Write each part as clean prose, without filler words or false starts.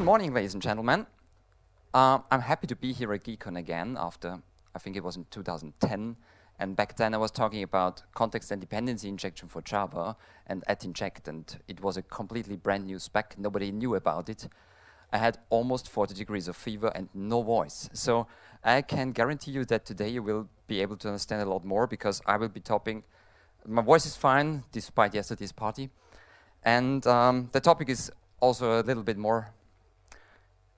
morning, ladies and gentlemen. I'm happy to be here at GeeCON again after, I think it was in 2010. And back then I was talking about context and dependency injection for Java and @inject, and it was a completely brand new spec. Nobody knew about it. I had almost 40 degrees of fever and no voice. So I can guarantee you that today you will be able to understand a lot more, because I will be talking. My voice is fine despite yesterday's party. And the topic is also a little bit more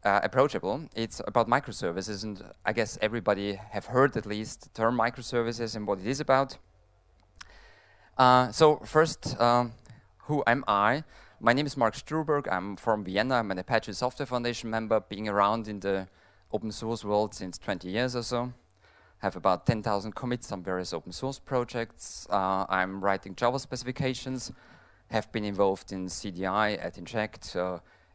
approachable. It's about microservices, and I guess everybody have heard at least the term microservices and what it is about. So first, who am I? My name is Marc Struberg. I'm from Vienna. I'm an Apache Software Foundation member, being around in the open source world since 20 years or so. Have about 10,000 commits on various open source projects. I'm writing Java specifications, have been involved in CDI, @inject,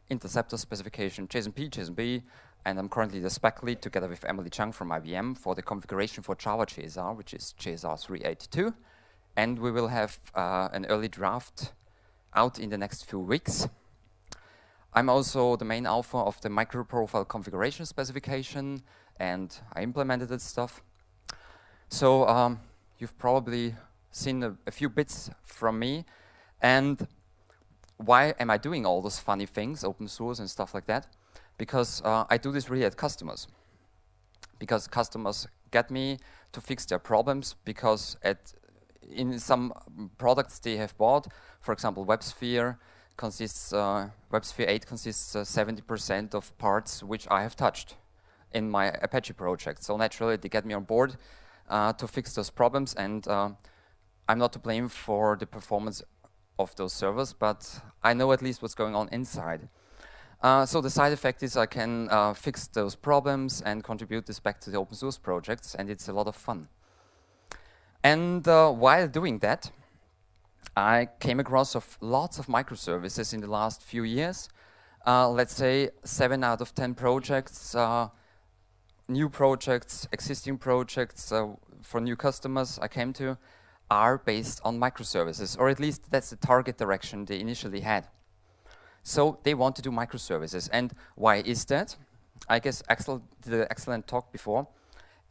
interceptor specification, JSON-P, JSON-B, and I'm currently the spec lead together with Emily Chung from IBM for the configuration for Java JSR, which is JSR 382. And we will have an early draft out in the next few weeks. I'm also the main author of the microprofile configuration specification, and I implemented that stuff. So you've probably seen a few bits from me. And why am I doing all those funny things, open source and stuff like that? Because I do this really at customers. Because customers get me to fix their problems, because in some products they have bought, for example, WebSphere WebSphere 8 consists 70% of parts which I have touched in my Apache project. So naturally they get me on board to fix those problems, and I'm not to blame for the performance of those servers, but I know at least what's going on inside. So the side effect is I can fix those problems and contribute this back to the open source projects, and it's a lot of fun. And while doing that, I came across lots of microservices in the last few years. Let's say 7 out of 10 projects, new projects, existing projects for new customers I came to, are based on microservices, or at least that's the target direction they initially had. So they want to do microservices. And why is that? I guess Axel did an excellent talk before,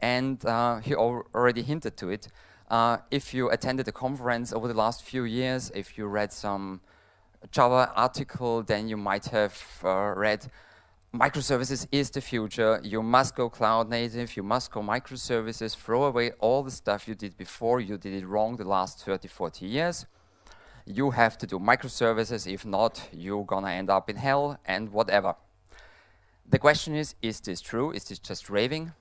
and he already hinted to it. If you attended a conference over the last few years, if you read some Java article, then you might have read microservices is the future, you must go cloud native, you must go microservices, throw away all the stuff you did before, you did it wrong the last 30, 40 years. You have to do microservices, if not, you're gonna end up in hell and whatever. The question is this true? Is this just raving?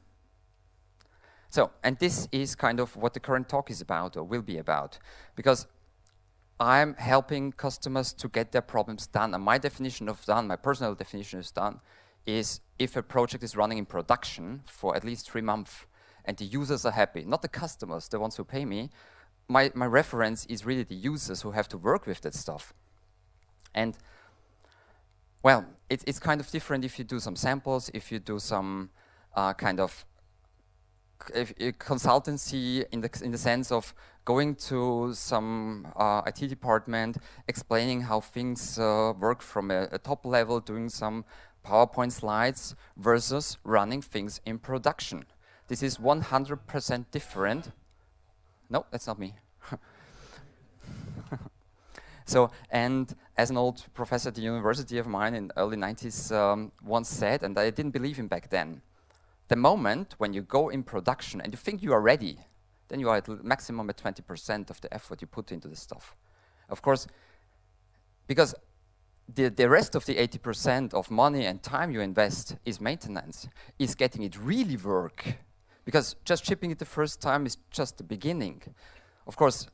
So, and this is kind of what the current talk is about, or will be about, because I'm helping customers to get their problems done. And my definition of done, my personal definition of done, is if a project is running in production for at least 3 months and the users are happy, not the customers, the ones who pay me. My reference is really the users who have to work with that stuff. And, well, it's kind of different if you do some samples, if you do some kind of consultancy in the sense of going to some IT department, explaining how things work from a top level, doing some PowerPoint slides, versus running things in production. This is 100% different. No, that's not me. So, and as an old professor at the university of mine in the early 90s once said, and I didn't believe him back then, the moment when you go in production and you think you are ready, then you are at maximum at 20% of the effort you put into the stuff. Of course, because the rest of the 80% of money and time you invest is maintenance, is getting it really work. Because just shipping it the first time is just the beginning. Of course,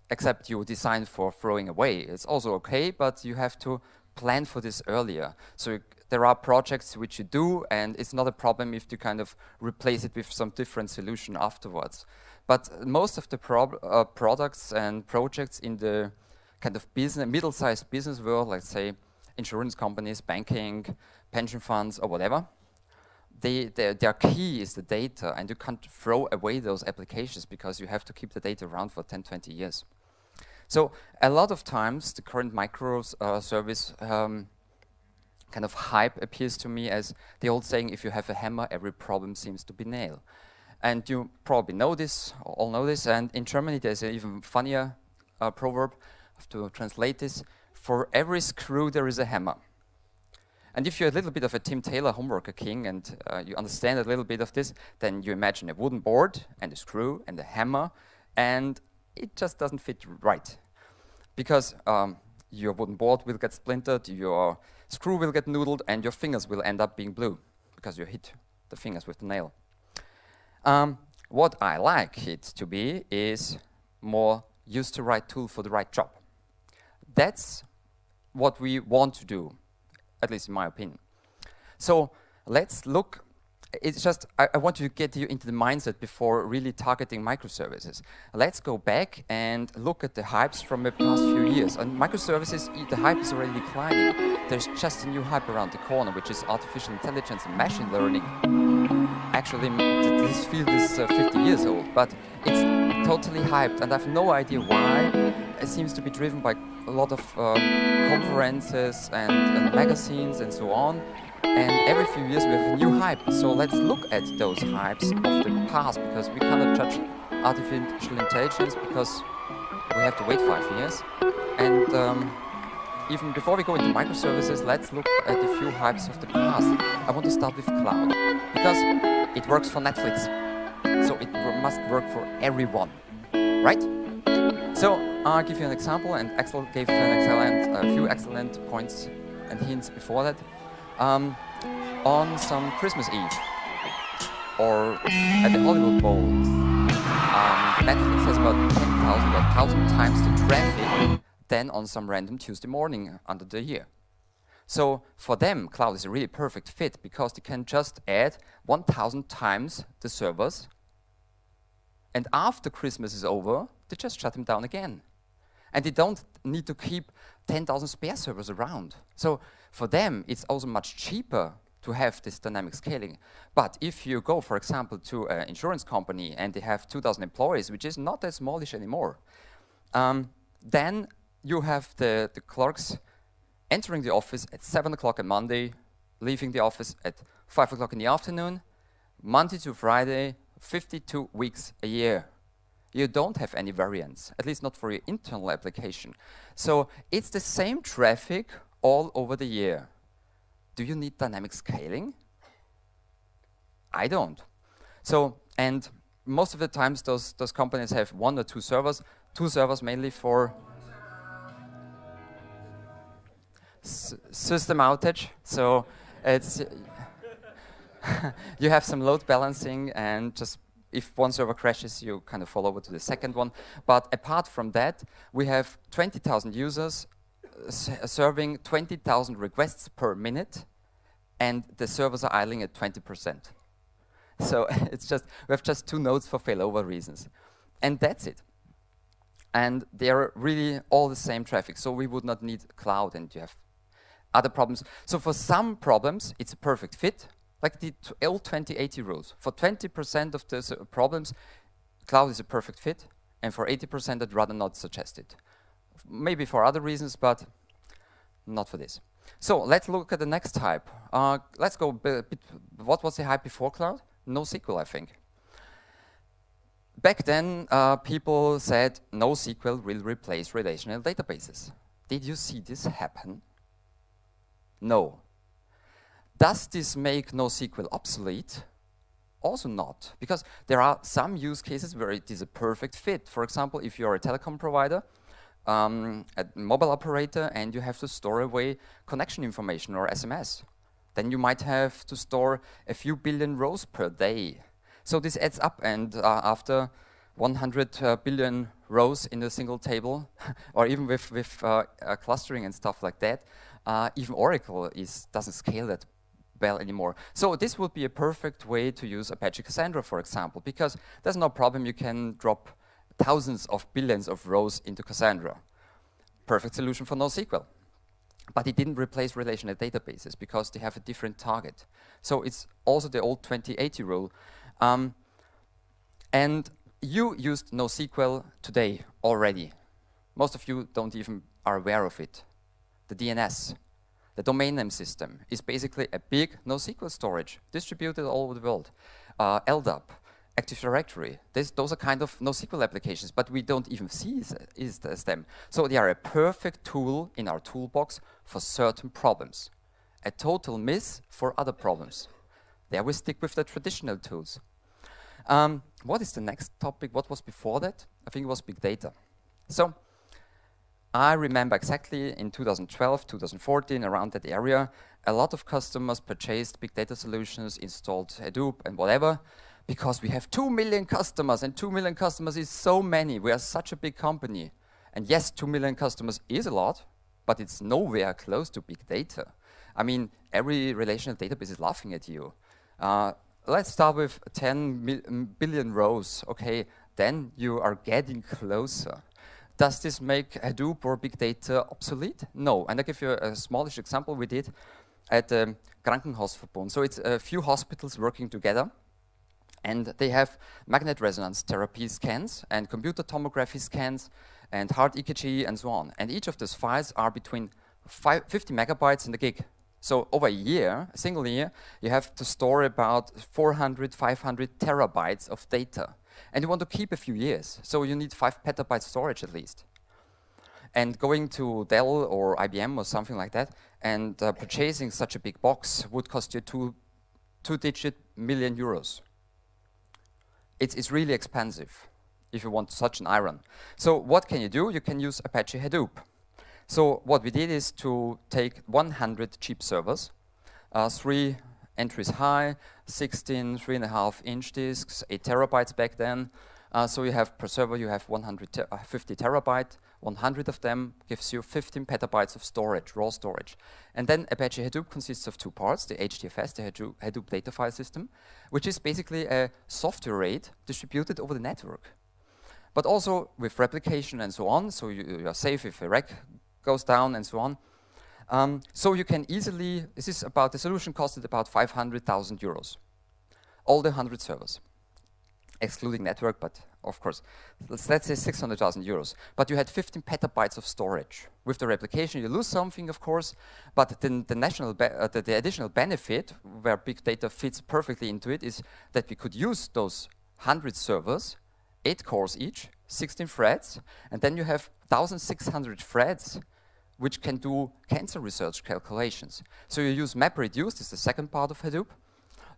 except you design for throwing away. It's also okay, but you have to plan for this earlier. So there are projects which you do, and it's not a problem if you kind of replace it with some different solution afterwards. But most of the products and projects in the kind of middle-sized business world, let's say insurance companies, banking, pension funds, or whatever, their key is the data, and you can't throw away those applications because you have to keep the data around for 10, 20 years. So a lot of times the current microservice kind of hype appears to me as the old saying, if you have a hammer, every problem seems to be nail. And you probably know this, or all know this, and in Germany there's an even funnier proverb. I have to translate this. For every screw there is a hammer. And if you're a little bit of a Tim Taylor homeworker king and you understand a little bit of this, then you imagine a wooden board and a screw and a hammer, and it just doesn't fit right. Because your wooden board will get splintered, your screw will get noodled, and your fingers will end up being blue because you hit the fingers with the nail. What I like it to be is more use the right tool for the right job. That's what we want to do, at least in my opinion. So let's look, it's just, I want to get you into the mindset before really targeting microservices. Let's go back and look at the hypes from the past few years. And microservices, the hype is already declining. There's just a new hype around the corner, which is artificial intelligence and machine learning. Actually, this field is 50 years old, but it's totally hyped, and I have no idea why. It seems to be driven by a lot of conferences and magazines and so on. And every few years we have a new hype. So let's look at those hypes of the past, because we cannot judge artificial intelligence because we have to wait 5 years. And even before we go into microservices, let's look at a few hypes of the past. I want to start with cloud, because it works for Netflix. So it must work for everyone, right? So I'll give you an example, and Axel gave a few excellent points and hints before that. On some Christmas Eve or at the Hollywood Bowl, Netflix has about 10,000 or 1,000 times the traffic than on some random Tuesday morning under the year. So for them, cloud is a really perfect fit because they can just add 1,000 times the servers, and after Christmas is over, they just shut them down again. And they don't need to keep 10,000 spare servers around. So for them, it's also much cheaper to have this dynamic scaling. But if you go, for example, to an insurance company and they have 2,000 employees, which is not that smallish anymore, then you have the clerks entering the office at 7 o'clock on Monday, leaving the office at 5 o'clock in the afternoon, Monday to Friday, 52 weeks a year. You don't have any variance, at least not for your internal application. So it's the same traffic all over the year. Do you need dynamic scaling? I don't. So, and most of the times those companies have 1 or 2 servers, 2 servers mainly for system outage. So it's you have some load balancing, and just if one server crashes, you kind of fall over to the second one. But apart from that, we have 20,000 users serving 20,000 requests per minute, and the servers are idling at 20%. So it's just, we have just 2 nodes for failover reasons. And that's it. And they are really all the same traffic, so we would not need cloud, and you have other problems. So for some problems, it's a perfect fit, like the old 20/80 rules. For 20% of the problems, cloud is a perfect fit, and for 80%, I'd rather not suggest it. Maybe for other reasons, but not for this. So let's look at the next hype. Let's go a bit, what was the hype before cloud? NoSQL, I think. Back then, people said NoSQL will replace relational databases. Did you see this happen? No. Does this make NoSQL obsolete? Also not, because there are some use cases where it is a perfect fit. For example, if you're a telecom provider, a mobile operator, and you have to store away connection information or SMS, then you might have to store a few billion rows per day. So this adds up, and after 100 billion rows in a single table, or even with clustering and stuff like that, even Oracle doesn't scale that well anymore. So this would be a perfect way to use Apache Cassandra, for example, because there's no problem, you can drop thousands of billions of rows into Cassandra. Perfect solution for NoSQL. But it didn't replace relational databases because they have a different target. So it's also the old 20/80 rule. And you used NoSQL today already. Most of you don't even are aware of it. The DNS. The domain name system is basically a big NoSQL storage distributed all over the world. LDAP, Active Directory, those are kind of NoSQL applications, but we don't even see them. So they are a perfect tool in our toolbox for certain problems. A total miss for other problems. There we stick with the traditional tools. What is the next topic? What was before that? I think it was big data. So I remember exactly in 2012, 2014, around that area, a lot of customers purchased big data solutions, installed Hadoop and whatever, because we have 2 million customers, and 2 million customers is so many. We are such a big company. And yes, 2 million customers is a lot, but it's nowhere close to big data. I mean, every relational database is laughing at you. Let's start with 10 billion rows. Okay, then you are getting closer. Does this make Hadoop or big data obsolete? No. And I'll give you a smallish example we did at the Krankenhausverbund. So it's a few hospitals working together, and they have magnet resonance therapy scans and computer tomography scans and heart EKG and so on. And each of those files are between 50 megabytes and a gig. So over a year, a single year, you have to store about 400, 500 terabytes of data. And you want to keep a few years, so you need 5 petabytes storage at least. And going to Dell or IBM or something like that, and purchasing such a big box would cost you two-digit million euros. It's really expensive if you want such an iron. So what can you do? You can use Apache Hadoop. So what we did is to take 100 cheap servers, 3 entries high, 16 3.5-inch disks, 8 terabytes back then. So you have per server, you have 150 terabyte. 100 of them gives you 15 petabytes of storage, raw storage. And then Apache Hadoop consists of 2 parts, the HDFS, the Hadoop data file system, which is basically a software RAID distributed over the network. But also with replication and so on, so you are safe if a rack goes down and so on. So you can easily, the solution costed about 500,000 euros. All the 100 servers, excluding network, but of course, let's say 600,000 euros. But you had 15 petabytes of storage. With the replication, you lose something, of course, but then the additional benefit, where big data fits perfectly into it, is that we could use those 100 servers, 8 cores each, 16 threads, and then you have 1,600 threads which can do cancer research calculations. So you use MapReduce, this is the second part of Hadoop,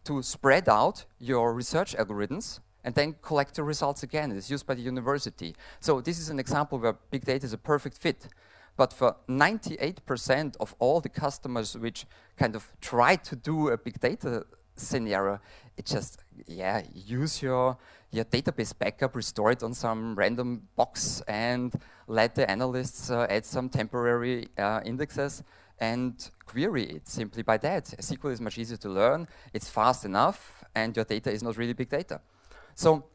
to spread out your research algorithms and then collect the results again. It's used by the university. So this is an example where big data is a perfect fit. But for 98% of all the customers which kind of try to do a big data scenario, it just, use your database backup, restore it on some random box, and let the analysts add some temporary indexes and query it simply by that. SQL is much easier to learn, it's fast enough, and your data is not really big data. So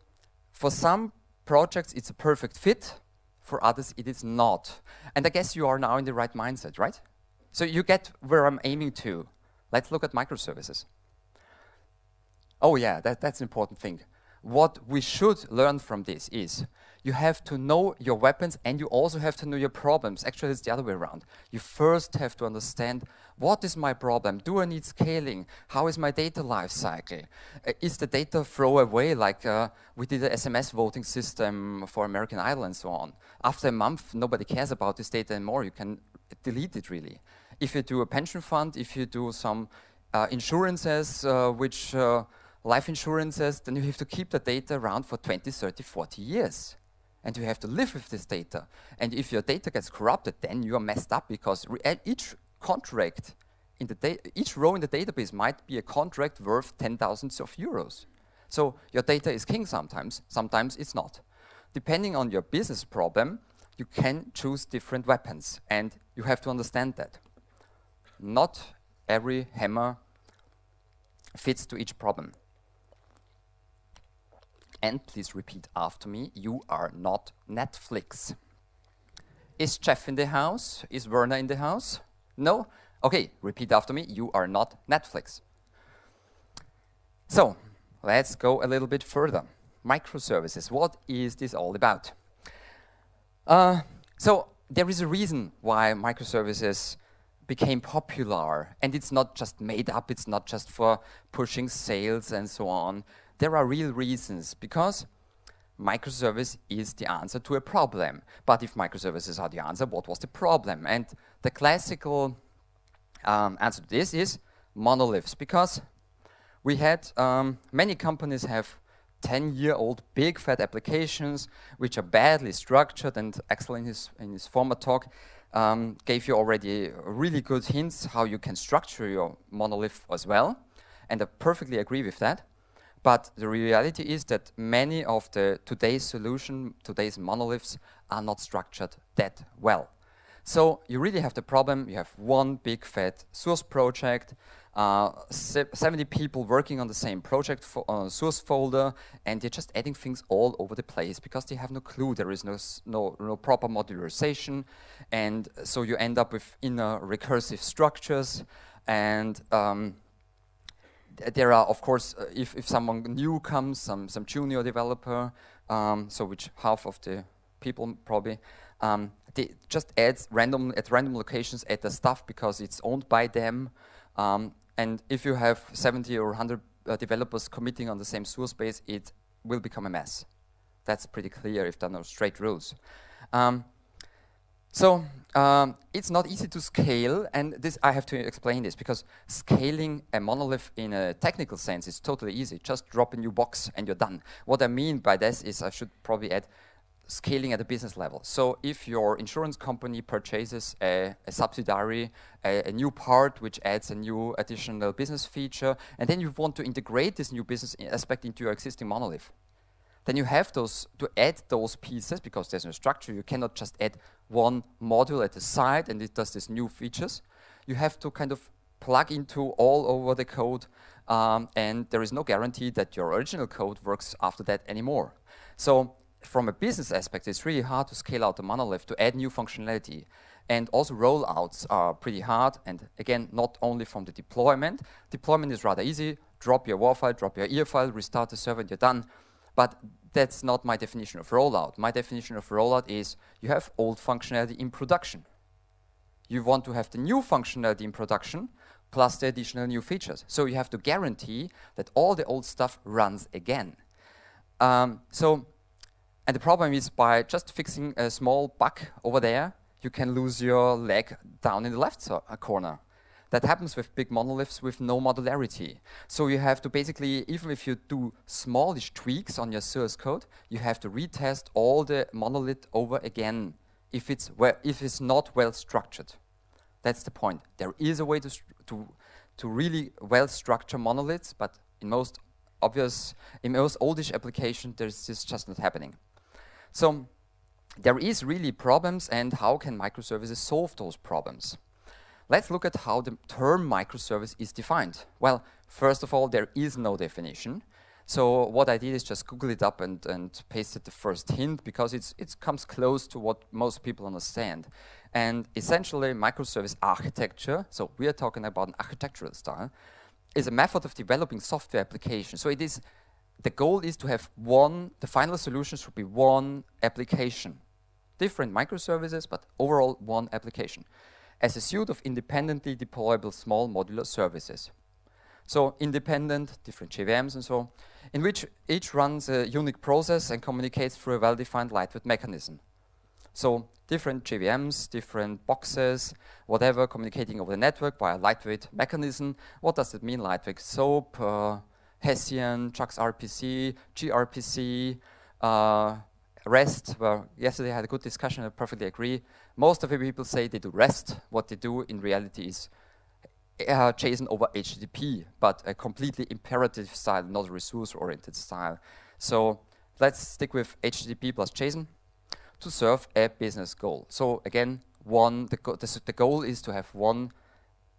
for some projects, it's a perfect fit. For others, it is not. And I guess you are now in the right mindset, right? So you get where I'm aiming to. Let's look at microservices. Oh yeah, that's an important thing. What we should learn from this is you have to know your weapons and you also have to know your problems. Actually, it's the other way around. You first have to understand, what is my problem? Do I need scaling? How is my data life cycle? Is the data throwaway, like we did an SMS voting system for American Idol and so on. After a month, nobody cares about this data anymore. You can delete it really. If you do a pension fund, if you do some insurances, life insurances, then you have to keep the data around for 20, 30, 40 years. And you have to live with this data. And if your data gets corrupted, then you are messed up, because each contract, each row in the database might be a contract worth 10,000 euros. So your data is king sometimes, sometimes it's not. Depending on your business problem, you can choose different weapons, and you have to understand that. Not every hammer fits to each problem. And please repeat after me, you are not Netflix. Is Jeff in the house? Is Werner in the house? No? Okay, repeat after me, you are not Netflix. So, let's go a little bit further. Microservices, what is this all about? So, there is a reason why microservices became popular, and it's not just made up, it's not just for pushing sales and so on. There are real reasons, because microservice is the answer to a problem. But if microservices are the answer, what was the problem? And the classical answer to this is monoliths, because we had many companies have 10-year-old big fat applications which are badly structured, and Axel in his former talk gave you already really good hints how you can structure your monolith as well, and I perfectly agree with that. But the reality is that many of today's monoliths are not structured that well. So you really have the problem, you have one big fat source project, 70 people working on the same project source folder, and they're just adding things all over the place because they have no clue. There is no proper modularization, and so you end up with inner recursive structures. And there are, of course, if someone new comes, some junior developer, so which half of the people probably, they just at random locations add the stuff because it's owned by them. And if you have 70 or 100 developers committing on the same source base, it will become a mess. That's pretty clear if there are no straight rules. It's not easy to scale, and this I have to explain this, because scaling a monolith in a technical sense is totally easy. Just drop a new box and you're done. What I mean by this is, I should probably add, scaling at a business level. So if your insurance company purchases a subsidiary, a new part which adds a new additional business feature, and then you want to integrate this new business aspect into your existing monolith, then you have to add those pieces, because there's no structure. You cannot just add one module at the side and it does these new features. You have to kind of plug into all over the code, and there is no guarantee that your original code works after that anymore. So from a business aspect, it's really hard to scale out the monolith to add new functionality. And also rollouts are pretty hard, and again, not only from the deployment. Deployment is rather easy. Drop your WAR file, drop your EAR file, restart the server, and you're done. But that's not my definition of rollout. My definition of rollout is you have old functionality in production. You want to have the new functionality in production plus the additional new features. So you have to guarantee that all the old stuff runs again. And the problem is, by just fixing a small bug over there, you can lose your leg down in the left corner. That happens with big monoliths with no modularity. So you have to basically, even if you do smallish tweaks on your source code, you have to retest all the monolith over again if it's not well structured. That's the point. There is a way to really well structure monoliths, but in most oldish applications, this is just not happening. So there is really problems, and how can microservices solve those problems? Let's look at how the term microservice is defined. Well, first of all, there is no definition. So what I did is just Google it up and pasted the first hint, because it comes close to what most people understand. And essentially, microservice architecture, so we are talking about an architectural style, is a method of developing software applications. So the goal is to have the final solution should be one application. Different microservices, but overall one application, as a suite of independently deployable small modular services. So independent, different JVMs and so on, in which each runs a unique process and communicates through a well-defined lightweight mechanism. So different JVMs, different boxes, whatever, communicating over the network by a lightweight mechanism. What does it mean, lightweight? SOAP, Hessian, Chuck's RPC, gRPC, REST. Well, yesterday I had a good discussion, I perfectly agree. Most of the people say they do REST. What they do in reality is JSON over HTTP, but a completely imperative style, not a resource-oriented style. So let's stick with HTTP plus JSON to serve a business goal. So again, the goal is to have one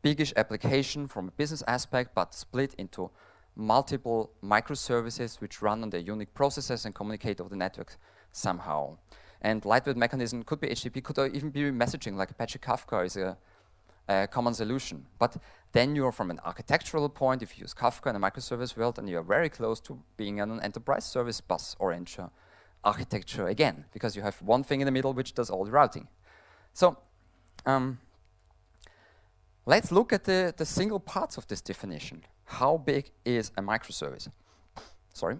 biggish application from a business aspect, but split into multiple microservices which run on their unique processes and communicate over the network somehow. And lightweight mechanism could be HTTP, could even be messaging, like Apache Kafka is a common solution. But then you're, from an architectural point, if you use Kafka in a microservice world, then you're very close to being an enterprise service bus oriented architecture again, because you have one thing in the middle which does all the routing. So Let's look at the single parts of this definition. How big is a microservice? Sorry.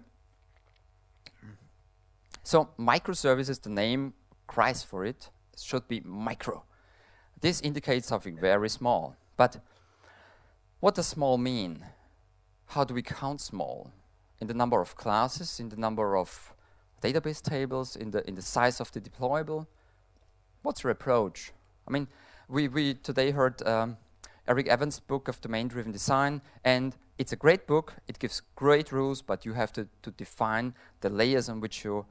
So microservices, the name cries for it, should be micro. This indicates something very small. But what does small mean? How do we count small? In the number of classes, in the number of database tables, in the size of the deployable? What's your approach? I mean, we today heard Eric Evans' book of domain-driven design, and it's a great book. It gives great rules, but you have to define the layers on which you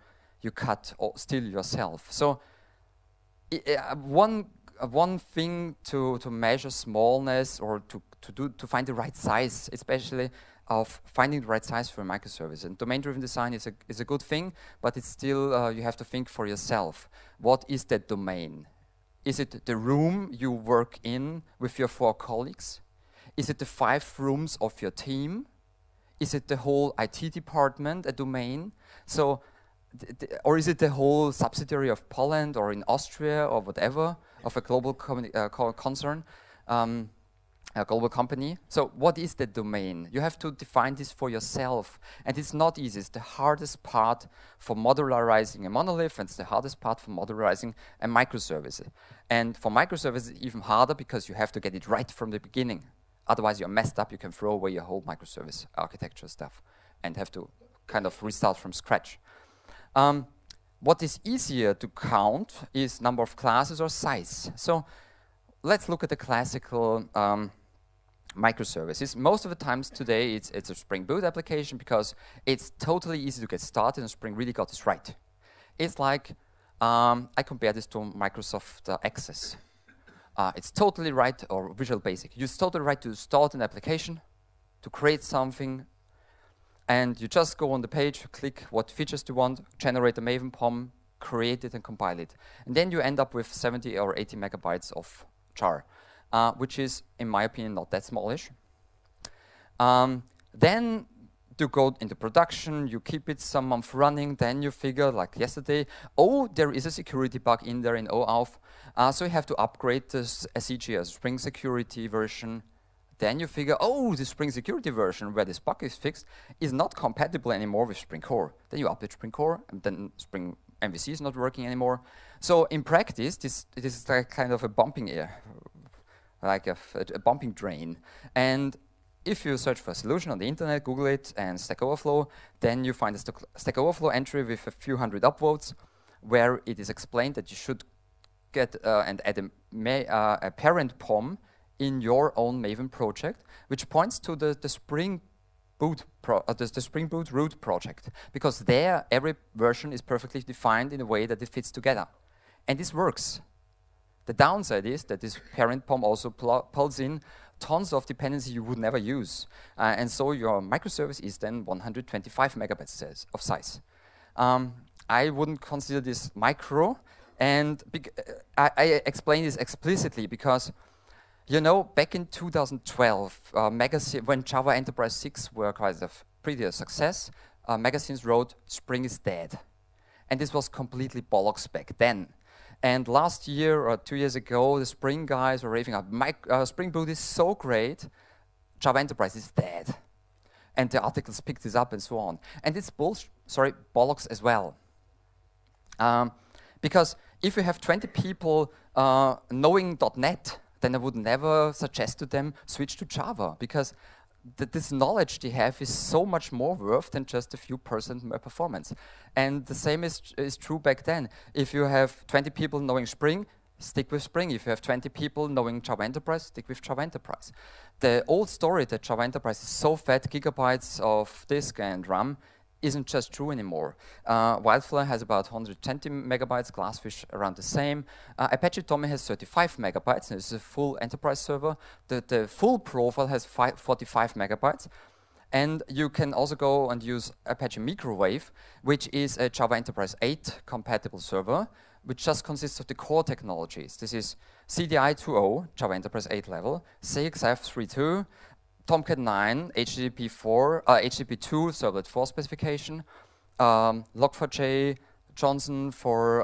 cut still yourself. So one thing to measure smallness or to find the right size, especially of finding the right size for a microservice. And domain-driven design is a good thing, but it's still, you have to think for yourself. What is that domain? Is it the room you work in with your 4 colleagues? Is it the 5 rooms of your team? Is it the whole IT department, a domain? So, or is it the whole subsidiary of Poland or in Austria or whatever, of a global concern? A global company. So what is the domain? You have to define this for yourself. And it's not easy. It's the hardest part for modularizing a monolith, and it's the hardest part for modularizing a microservice. And for microservices, it's even harder because you have to get it right from the beginning. Otherwise, you're messed up. You can throw away your whole microservice architecture stuff and have to kind of restart from scratch. What is easier to count is number of classes or size. So let's look at the classical microservices. Most of the times today it's a Spring Boot application because it's totally easy to get started and Spring really got this right. It's like, I compare this to Microsoft Access. It's totally right, or Visual Basic. It's totally right to start an application, to create something, and you just go on the page, click what features you want, generate a Maven POM, create it and compile it. And then you end up with 70 or 80 megabytes of jar. Which is, in my opinion, not that smallish. Then you go into production, you keep it some month running, then you figure, like yesterday, oh, there is a security bug in there in OAuth, so you have to upgrade this SCG, Spring Security version. Then you figure, oh, the Spring Security version, where this bug is fixed, is not compatible anymore with Spring Core. Then you update Spring Core, and then Spring MVC is not working anymore. So in practice, this is like kind of a bumping air, like a bumping drain. And if you search for a solution on the internet, Google it, and Stack Overflow, then you find a Stack Overflow entry with a few hundred upvotes where it is explained that you should get and add a parent POM in your own Maven project, which points to the Spring Boot the Spring Boot root project, because there every version is perfectly defined in a way that it fits together. And this works. The downside is that this parent POM also pulls in tons of dependency you would never use. And so your microservice is then 125 megabytes of size. I wouldn't consider this micro. And I explain this explicitly because, you know, back in 2012, when Java Enterprise 6 were quite a pretty success, magazines wrote, Spring is dead. And this was completely bollocks back then. And last year or 2 years ago, the Spring guys were raving up, Spring Boot is so great, Java Enterprise is dead. And the articles picked this up and so on. And it's bollocks as well. Because if you have 20 people knowing .NET, then I would never suggest to them switch to Java, because this knowledge they have is so much more worth than just a few % more performance. And the same is true back then. If you have 20 people knowing Spring, stick with Spring. If you have 20 people knowing Java Enterprise, stick with Java Enterprise. The old story that Java Enterprise is so fat, gigabytes of disk and RAM, isn't just true anymore. Wildfly has about 120 megabytes, Glassfish around the same. Apache Tommy has 35 megabytes, and it's a full enterprise server. The full profile has 45 megabytes. And you can also go and use Apache Microwave, which is a Java Enterprise 8 compatible server, which just consists of the core technologies. This is CDI 2.0, Java Enterprise 8 level, CXF 3.2, Tomcat 9, HTTP 4, HTTP 2 Servlet 4 specification, Log4j, Johnson for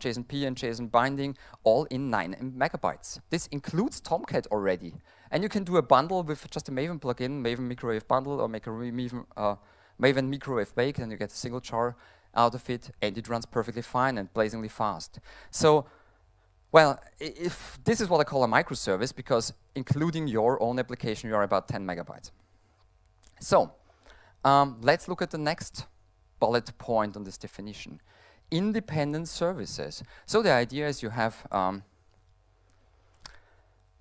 JSONP and JSON binding, all in 9 megabytes. This includes Tomcat already. And you can do a bundle with just a Maven plugin, Maven microwave bundle, or make a Maven microwave bake, and you get a single jar out of it, and it runs perfectly fine and blazingly fast. So, well, if this is what I call a microservice, because including your own application, you are about 10 megabytes. So, let's look at the next bullet point on this definition. Independent services. So the idea is you have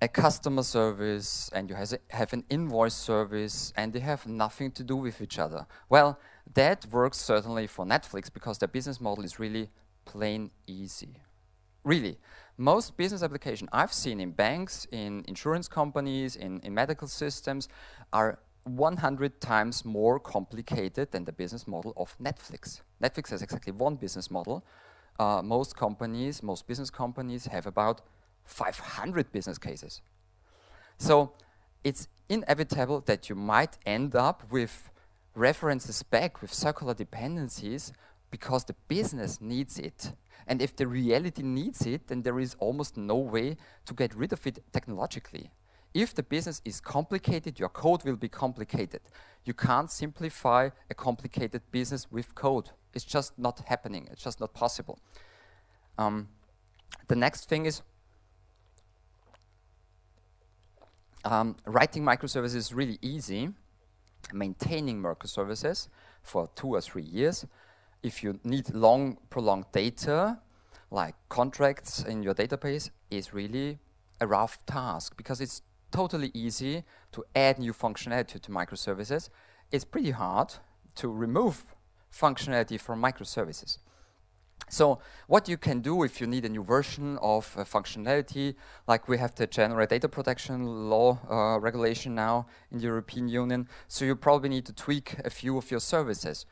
a customer service, and you have an invoice service, and they have nothing to do with each other. Well, that works certainly for Netflix, because their business model is really plain easy. Really, most business applications I've seen in banks, in insurance companies, in medical systems are 100 times more complicated than the business model of Netflix. Netflix has exactly one business model. Most business companies have about 500 business cases. So it's inevitable that you might end up with references back with circular dependencies because the business needs it. And if the reality needs it, then there is almost no way to get rid of it technologically. If the business is complicated, your code will be complicated. You can't simplify a complicated business with code. It's just not happening. It's just not possible. The next thing is writing microservices is really easy. Maintaining microservices for 2 or 3 years. If you need long, prolonged data, like contracts in your database, is really a rough task, because it's totally easy to add new functionality to microservices. It's pretty hard to remove functionality from microservices. So what you can do if you need a new version of functionality, like we have the General Data Protection Law regulation now in the European Union, so you probably need to tweak a few of your services.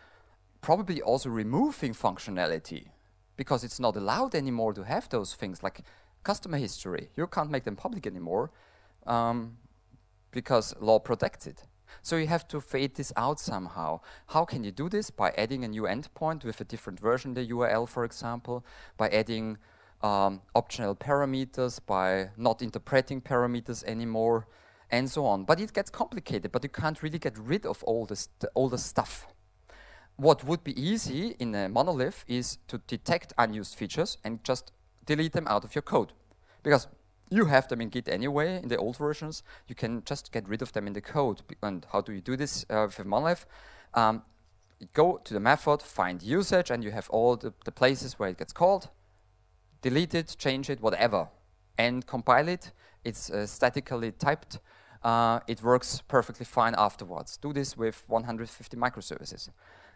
Probably also removing functionality, because it's not allowed anymore to have those things like customer history. You can't make them public anymore because law protects it. So you have to fade this out somehow. How can you do this? By adding a new endpoint with a different version, the URL, for example, by adding optional parameters, by not interpreting parameters anymore, and so on. But it gets complicated, but you can't really get rid of all the stuff. What would be easy in a monolith is to detect unused features and just delete them out of your code. Because you have them in Git anyway, in the old versions. You can just get rid of them in the code. And how do you do this with a monolith? You go to the method, find usage, and you have all the places where it gets called. Delete it, change it, whatever. And compile it. It's statically typed. It works perfectly fine afterwards. Do this with 150 microservices.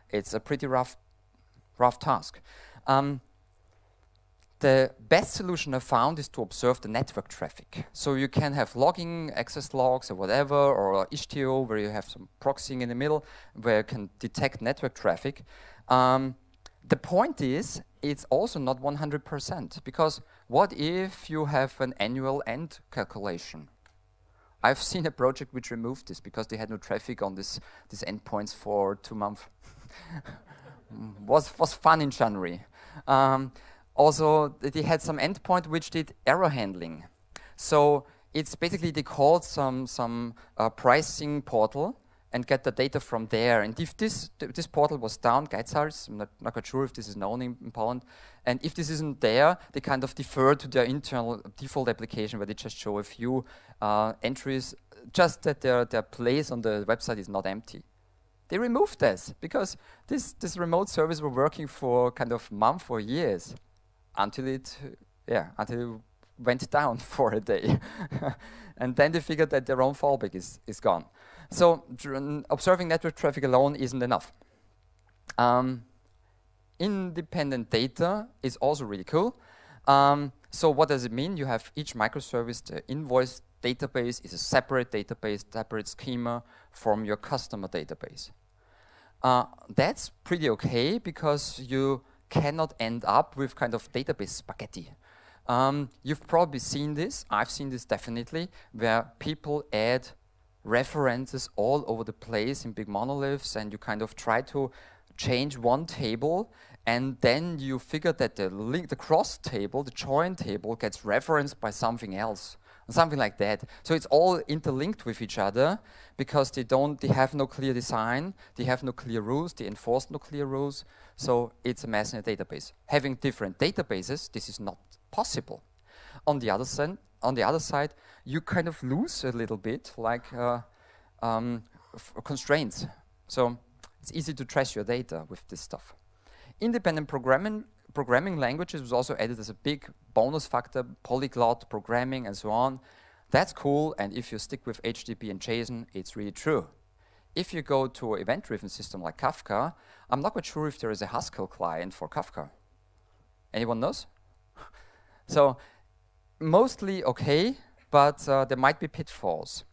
It's a pretty rough task. The best solution I found is to observe the network traffic. So you can have logging, access logs, or whatever, or Istio, where you have some proxying in the middle, where you can detect network traffic. The point is, it's also not 100%, because what if you have an annual end calculation? I've seen a project which removed this because they had no traffic on these endpoints for 2 months. was fun in January. Also, they had some endpoint which did error handling. So it's basically they called some pricing portal and get the data from there. And if this portal was down, Geizhals, I'm not quite sure if this is known in Poland, and if this isn't there, they kind of defer to their internal default application where they just show a few entries, just that their place on the website is not empty. They removed this because this remote service were working for kind of months or years until it went down for a day. And then they figured that their own fallback is gone. So observing network traffic alone isn't enough. Independent data is also really cool. So what does it mean? You have each microservice, the invoice database is a separate database, separate schema from your customer database. That's pretty okay because you cannot end up with kind of database spaghetti. You've probably seen this, I've seen this definitely, where people add references all over the place in big monoliths, and you kind of try to change one table, and then you figure that the cross table, the join table, gets referenced by something else. something like that. So it's all interlinked with each other because they have no clear design, they have no clear rules, they enforce no clear rules. So it's a mess in a database. Having different databases, this is not possible. On the other side, you kind of lose a little bit, like constraints. So it's easy to trace your data with this stuff. Independent programming languages was also added as a big bonus factor, polyglot programming and so on. That's cool, and if you stick with HTTP and JSON, it's really true. If you go to an event-driven system like Kafka, I'm not quite sure if there is a Haskell client for Kafka. Anyone knows? So mostly okay, but there might be pitfalls.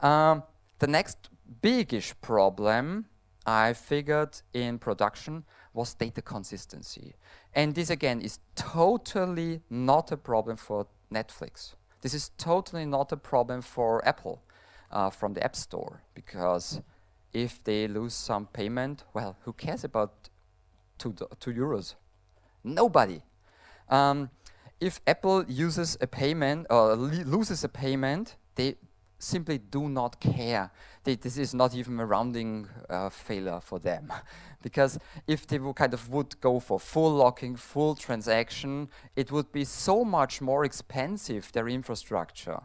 The next biggish problem I figured in production was data consistency. And this again is totally not a problem for Netflix. This is totally not a problem for Apple from the App Store, because if they lose some payment, well, who cares about €2? Nobody. If Apple uses a payment or loses a payment, they simply do not care. This is not even a rounding failure for them. Because if they would go for full locking, full transaction, it would be so much more expensive, their infrastructure,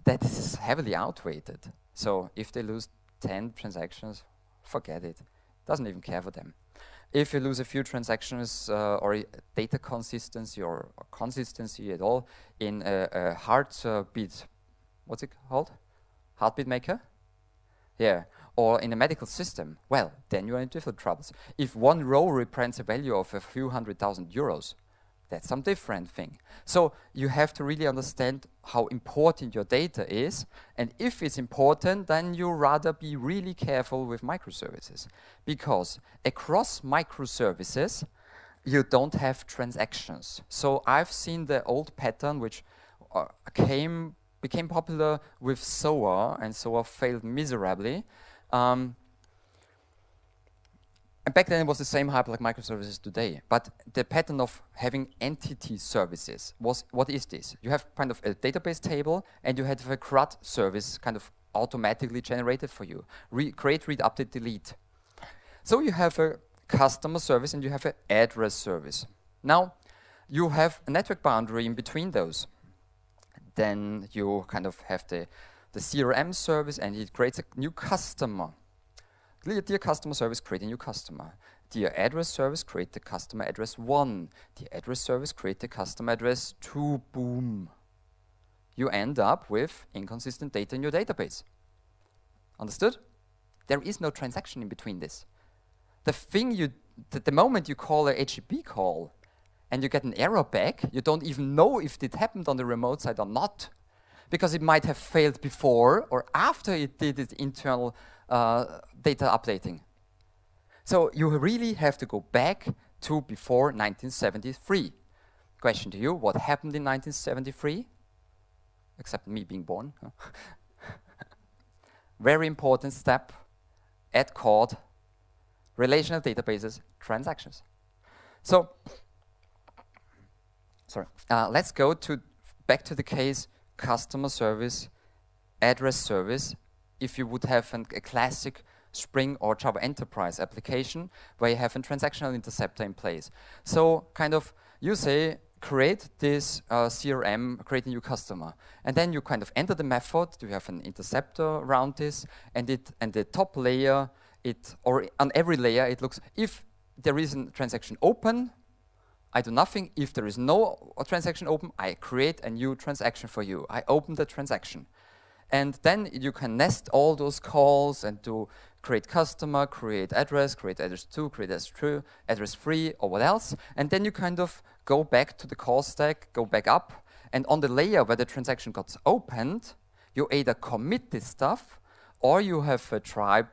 that this is heavily outweighed. So if they lose 10 transactions, forget it. Doesn't even care for them. If you lose a few transactions or data consistency or consistency at all in a heartbeat, what's it called? Heartbeat maker? Yeah. Or in a medical system, well, then you are in different troubles. If one row represents a value of a few €100,000, that's some different thing. So you have to really understand how important your data is, and if it's important, then you rather be really careful with microservices, because across microservices, you don't have transactions. So I've seen the old pattern which became popular with SOA, and SOA failed miserably. And back then it was the same hype like microservices today. But the pattern of having entity services was, what is this? You have kind of a database table, and you have a CRUD service kind of automatically generated for you. Create, read, update, delete. So you have a customer service and you have an address service. Now, you have a network boundary in between those. Then you kind of have the CRM service, and it creates a new customer. Dear customer service, create a new customer. Dear address service, create the customer address 1. The address service, create the customer address 2. Boom. You end up with inconsistent data in your database. Understood? There is no transaction in between this. The moment you call a HTTP call and you get an error back, you don't even know if it happened on the remote side or not, because it might have failed before or after it did its internal data updating. So you really have to go back to before 1973. Question to you, what happened in 1973? Except me being born. Huh? Very important step, add code, relational databases, transactions. So, let's go back to the case customer service, address service. If you would have a classic Spring or Java Enterprise application where you have a transactional interceptor in place. So kind of you say, create this CRM, create a new customer. And then you kind of enter the method, you have an interceptor around this, and the top layer, or on every layer, it looks, if there is a transaction open, I do nothing. If there is no transaction open, I create a new transaction for you. I open the transaction. And then you can nest all those calls and do create customer, create address 2, create address 2, address 3, or what else. And then you kind of go back to the call stack, go back up, and on the layer where the transaction got opened, you either commit this stuff, or you have a try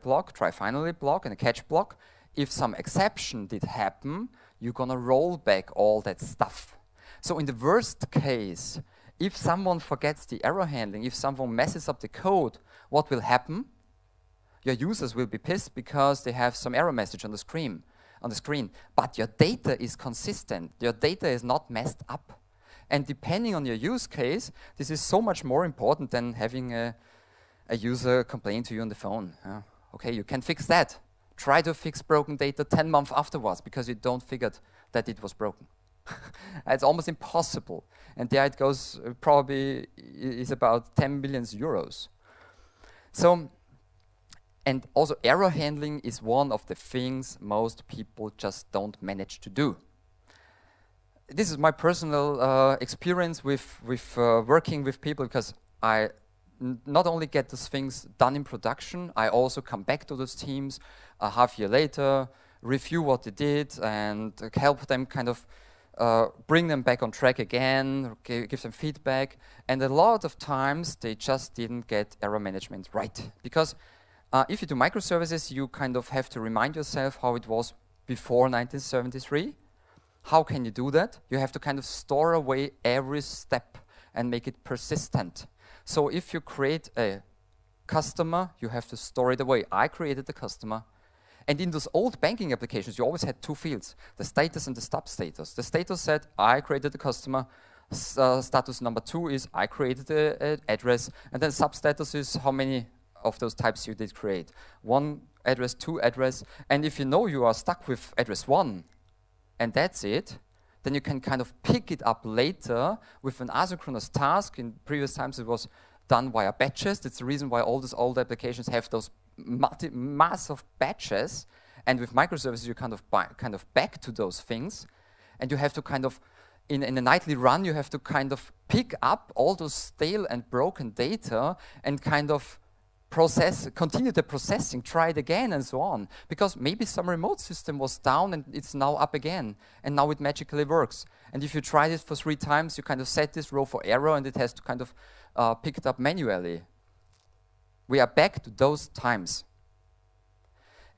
finally block, and a catch block. If some exception did happen, you're gonna roll back all that stuff. So in the worst case, if someone forgets the error handling, if someone messes up the code, what will happen? Your users will be pissed because they have some error message on the screen. But your data is consistent. Your data is not messed up. And depending on your use case, this is so much more important than having a user complain to you on the phone. Okay, you can fix that. Try to fix broken data 10 months afterwards because you don't figured that it was broken. It's almost impossible. And there it goes, probably is about 10 billion euros. So, and also error handling is one of the things most people just don't manage to do. This is my personal experience with working with people, because I not only get those things done in production, I also come back to those teams a half year later, review what they did, and help them kind of bring them back on track again, give them feedback. And a lot of times they just didn't get error management right. Because if you do microservices, you kind of have to remind yourself how it was before 1973. How can you do that? You have to kind of store away every step and make it persistent. So if you create a customer, you have to store it away. I created the customer. And in those old banking applications, you always had two fields, the status and the sub-status. The status said, I created the customer. Status number 2 is, I created the address. And then sub-status is how many of those types you did create. 1 address, 2 address. And if you know you are stuck with address 1, and that's it, then you can kind of pick it up later with an asynchronous task. In previous times, it was done via batches. That's the reason why all these old applications have those mass of batches. And with microservices, you kind of back to those things. And you have to kind of, in a nightly run, you have to kind of pick up all those stale and broken data and kind of continue the processing, try it again, and so on. Because maybe some remote system was down and it's now up again, and now it magically works. And if you try this for 3 times, you kind of set this row for error, and it has to kind of pick it up manually. We are back to those times.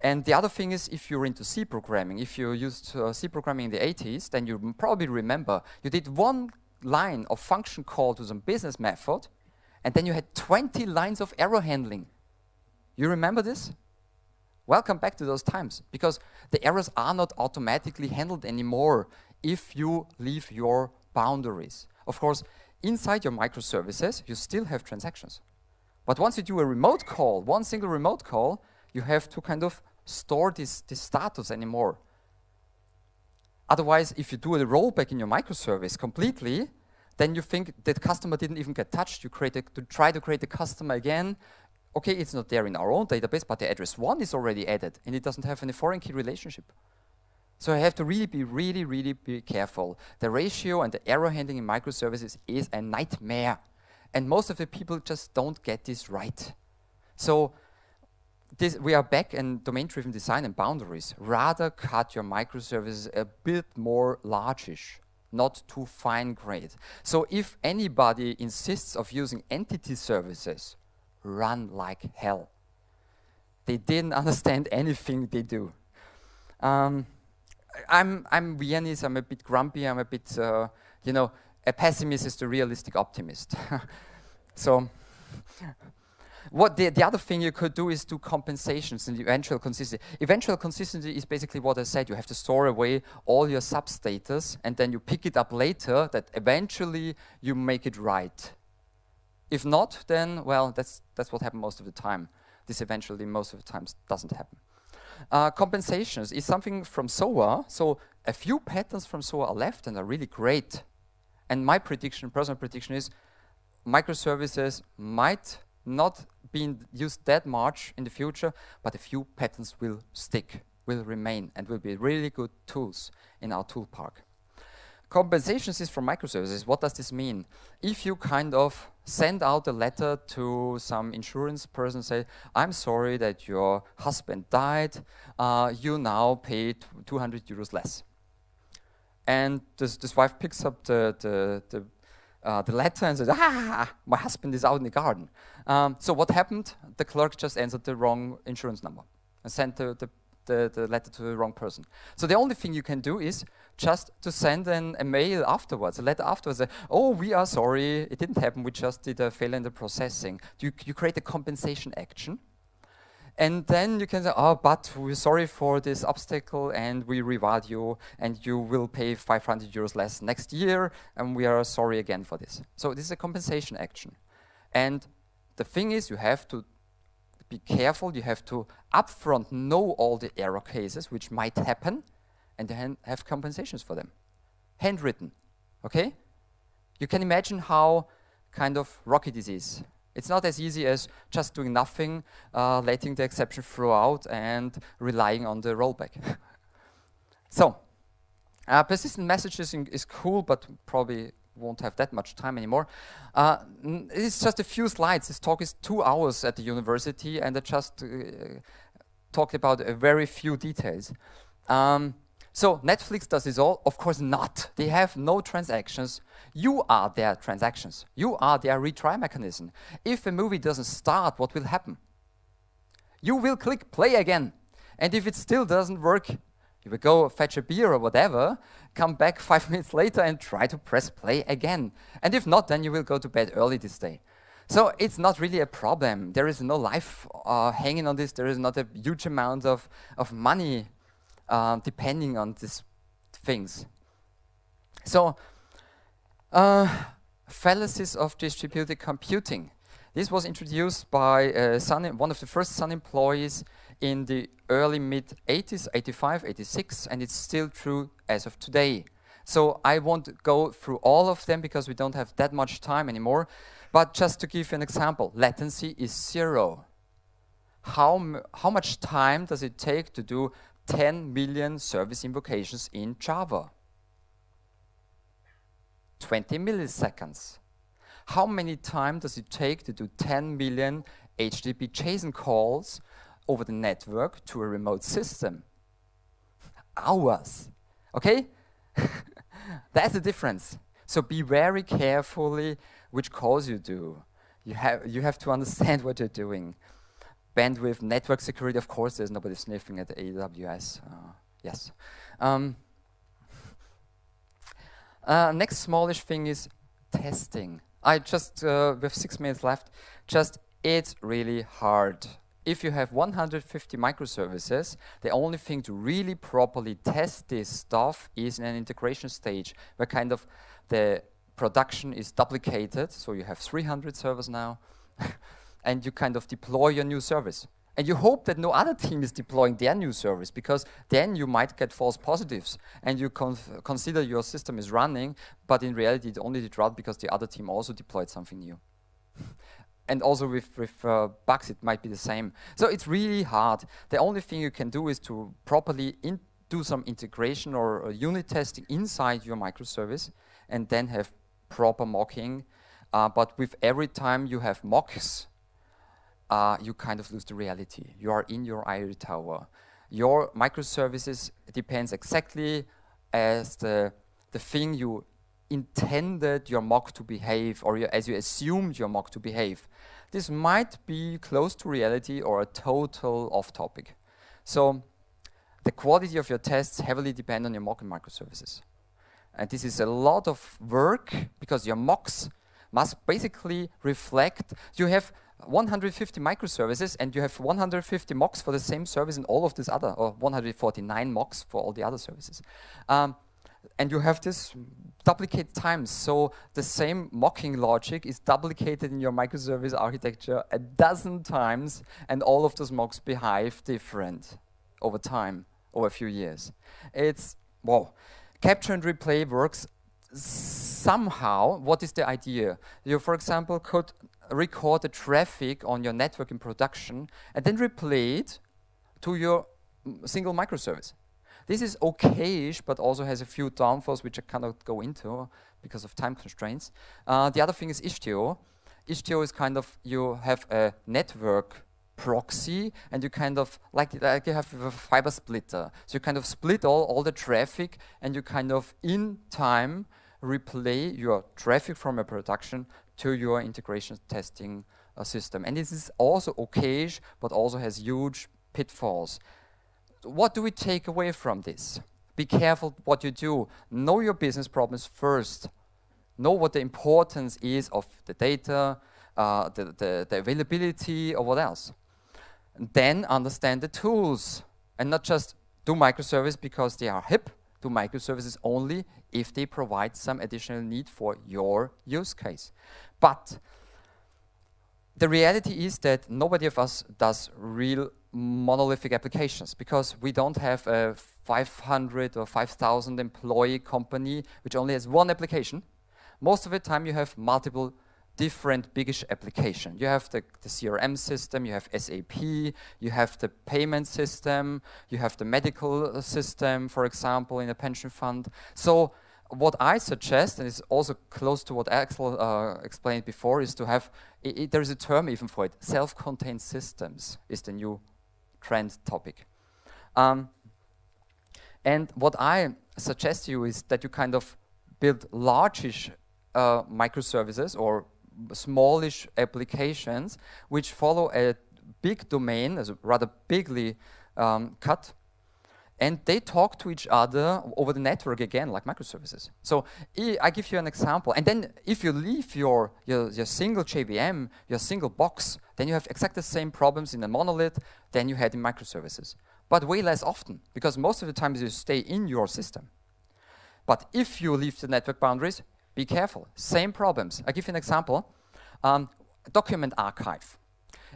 And the other thing is, if you're into C programming, if you used C programming in the 80s, then you probably remember you did 1 line of function call to some business method, and then you had 20 lines of error handling. You remember this? Welcome back to those times, because the errors are not automatically handled anymore if you leave your boundaries. Of course, inside your microservices, you still have transactions. But once you do a remote call, 1 single remote call, you have to kind of store this status anymore. Otherwise, if you do a rollback in your microservice completely, then you think that customer didn't even get touched. You try to create the customer again. Okay, it's not there in our own database, but the address 1 is already added, and it doesn't have any foreign key relationship. So I have to really be careful. The ratio and the error handling in microservices is a nightmare. And most of the people just don't get this right. So we are back in domain-driven design and boundaries. Rather cut your microservices a bit more largish, not too fine-grained. So if anybody insists of using entity services, run like hell. They didn't understand anything they do. I'm Viennese, I'm a bit grumpy, I'm a bit, a pessimist is the realistic optimist. So, what the other thing you could do is do compensations and eventual consistency. Eventual consistency is basically what I said. You have to store away all your sub-status, and then you pick it up later that eventually you make it right. If not, then, well, that's what happens most of the time. This eventually most of the times doesn't happen. Compensations is something from SOA. So a few patterns from SOA are left and are really great. And my personal prediction is microservices might not be used that much in the future, but a few patterns will stick, will remain, and will be really good tools in our tool park. Compensations is from microservices. What does this mean? If you kind of send out a letter to some insurance person, say, I'm sorry that your husband died, you now pay 200 euros less. And this wife picks up the letter and says, my husband is out in the garden. So what happened? The clerk just answered the wrong insurance number and sent the letter to the wrong person. So the only thing you can do is just to send a mail afterwards, a letter afterwards, say, oh, we are sorry, it didn't happen, we just did a failure in the processing. You create a compensation action. And then you can say, oh, but we're sorry for this obstacle, and we reward you, and you will pay 500 euros less next year, and we are sorry again for this. So this is a compensation action. And the thing is, you have to be careful, you have to upfront know all the error cases which might happen, and then have compensations for them. Handwritten, okay? You can imagine how kind of rocky this is. It's not as easy as just doing nothing, letting the exception throw out, and relying on the rollback. So, persistent messages is cool, but probably won't have that much time anymore. It's just a few slides. This talk is 2 hours at the university, and I just talked about a very few details. So Netflix does this all? Of course not. They have no transactions. You are their transactions. You are their retry mechanism. If a movie doesn't start, what will happen? You will click play again. And if it still doesn't work, you will go fetch a beer or whatever, come back 5 minutes later and try to press play again. And if not, then you will go to bed early this day. So it's not really a problem. There is no life hanging on this. There is not a huge amount of money depending on these things. So, fallacies of distributed computing. This was introduced by one of the first Sun employees in the early mid-80s, 85, 86, and it's still true as of today. So I won't go through all of them because we don't have that much time anymore, but just to give you an example, latency is 0. How much time does it take to do 10 million service invocations in Java? 20 milliseconds. How many time does it take to do 10 million HTTP JSON calls over the network to a remote system? Hours. Okay? That's the difference. So be very carefully which calls you do. You have to understand what you're doing. Bandwidth, network security, of course, there's nobody sniffing at the AWS. Yes. Next smallish thing is testing. I just, we have 6 minutes left. It's really hard. If you have 150 microservices, the only thing to really properly test this stuff is in an integration stage, where kind of the production is duplicated, so you have 300 servers now, and you kind of deploy your new service. And you hope that no other team is deploying their new service, because then you might get false positives, and you consider your system is running, but in reality it only did run because the other team also deployed something new. And also with bugs, it might be the same. So it's really hard. The only thing you can do is to properly do some integration or unit testing inside your microservice, and then have proper mocking. But with every time you have mocks, you kind of lose the reality. You are in your ivory tower. Your microservices depends exactly as the thing you intended your mock to behave, or as you assumed your mock to behave. This might be close to reality or a total off-topic. So the quality of your tests heavily depend on your mock and microservices. And this is a lot of work, because your mocks must basically reflect, you have 150 microservices and you have 150 mocks for the same service in all of this other, or 149 mocks for all the other services. And you have this duplicate times, so the same mocking logic is duplicated in your microservice architecture 12 times, and all of those mocks behave different over time, over a few years. It's, wow. Capture and replay works somehow. What is the idea? You, for example, could record the traffic on your network in production and then replay it to your single microservice. This is okay-ish, but also has a few downfalls which I cannot go into because of time constraints. The other thing is Istio. Istio is kind of, you have a network proxy, and you kind of, like you have a fiber splitter. So you kind of split all the traffic, and you kind of, in time, replay your traffic from a production to your integration testing system. And this is also okay-ish, but also has huge pitfalls. What do we take away from this? Be careful what you do. Know your business problems first. Know what the importance is of the data, the availability, or what else. then understand the tools and not just do microservice because they are hip, do microservices only if they provide some additional need for your use case. But the reality is that nobody of us does real monolithic applications because we don't have a 500 or 5,000 employee company which only has one application. Most of the time you have multiple different biggish applications. You have the CRM system, you have SAP, you have the payment system, you have the medical system, for example, in a pension fund. So what I suggest, and it's also close to what Axel explained before, is to have, there is a term even for it, self-contained systems is the new trend topic. And what I suggest to you is that you kind of build large-ish microservices or smallish applications which follow a big domain, as a rather bigly cut, and they talk to each other over the network again, like microservices. So I give you an example, and then if you leave your single JVM, your single box, then you have exactly the same problems in a monolith than you had in microservices, but way less often, because most of the times you stay in your system. But if you leave the network boundaries, be careful, same problems. I give you an example, document archive.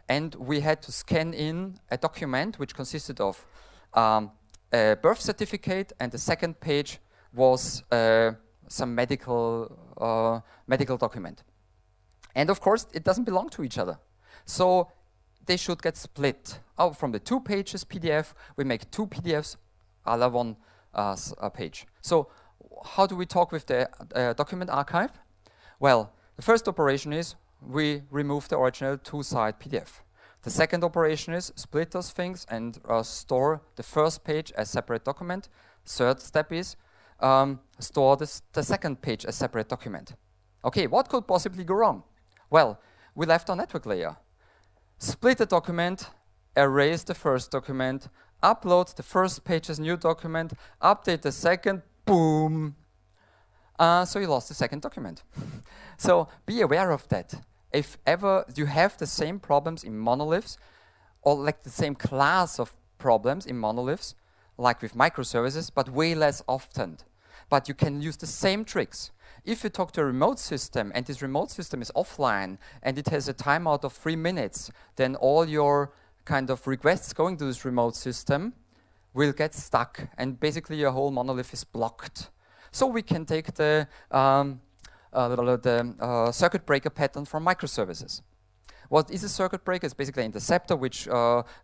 And we had to scan in a document which consisted of a birth certificate, and the second page was some medical document. And of course, it doesn't belong to each other. So they should get split. From the 2 pages PDF, we make 2 PDFs, a la one page. So how do we talk with the document archive? Well, the first operation is we remove the original 2-side PDF. The second operation is split those things and store the first page as separate document. Third step is store the second page as separate document. Okay, what could possibly go wrong? Well, we left our network layer. Split the document, erase the first document, upload the first page as new document, update the second, boom. So you lost the second document. So be aware of that. If ever you have the same problems in monoliths, or like the same class of problems in monoliths, like with microservices, but way less often. But you can use the same tricks. If you talk to a remote system, and this remote system is offline, and it has a timeout of 3 minutes, then all your kind of requests going to this remote system will get stuck, and basically your whole monolith is blocked. So we can take the circuit breaker pattern from microservices. What is a circuit breaker? It's basically an interceptor which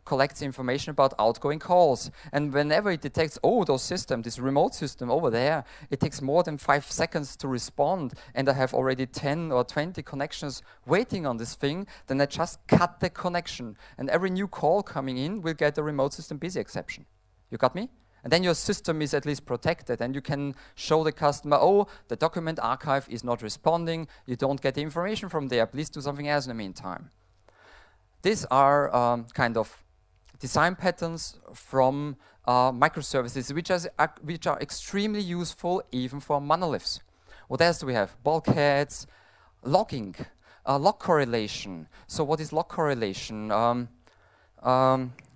collects information about outgoing calls. And whenever it detects, oh, those systems, this remote system over there, it takes more than 5 seconds to respond, and I have already 10 or 20 connections waiting on this thing, then I just cut the connection. And every new call coming in will get a remote system busy exception. You got me? And then your system is at least protected, and you can show the customer, oh, the document archive is not responding, you don't get the information from there, please do something else in the meantime. These are kind of design patterns from microservices, which are extremely useful even for monoliths. What else do we have? Bulkheads, logging, log correlation. So what is log correlation?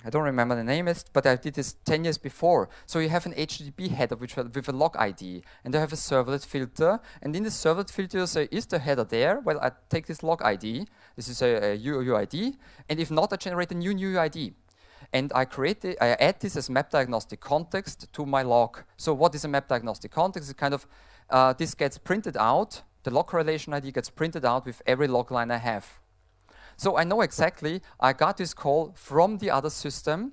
I don't remember the name, but I did this 10 years before. So you have an HTTP header with a log ID, and you have a servlet filter. And in the servlet filter, you say, is the header there? Well, I take this log ID. This is a UID. And if not, I generate a new UID. And I add this as map diagnostic context to my log. So what is a map diagnostic context? It's kind of, this gets printed out. The log correlation ID gets printed out with every log line I have. So I know exactly, I got this call from the other system,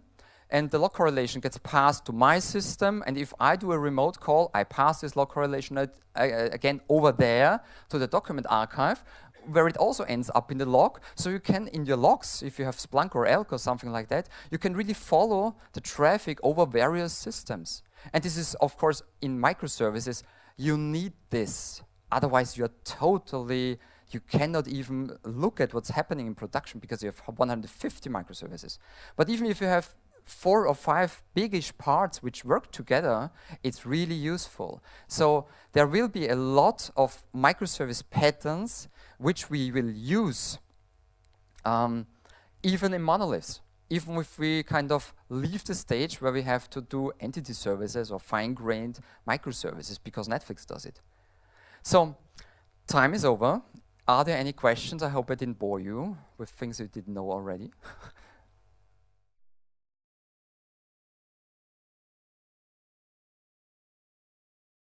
and the log correlation gets passed to my system, and if I do a remote call, I pass this log correlation again over there to the document archive, where it also ends up in the log. So you can, in your logs, if you have Splunk or Elk or something like that, you can really follow the traffic over various systems. And this is, of course, in microservices, you need this. Otherwise, you're totally... You cannot even look at what's happening in production because you have 150 microservices. But even if you have 4 or 5 biggish parts which work together, it's really useful. So there will be a lot of microservice patterns which we will use even in monoliths. even if we kind of leave the stage where we have to do entity services or fine-grained microservices because Netflix does it. So, time is over. Are there any questions? I hope I didn't bore you with things you didn't know already.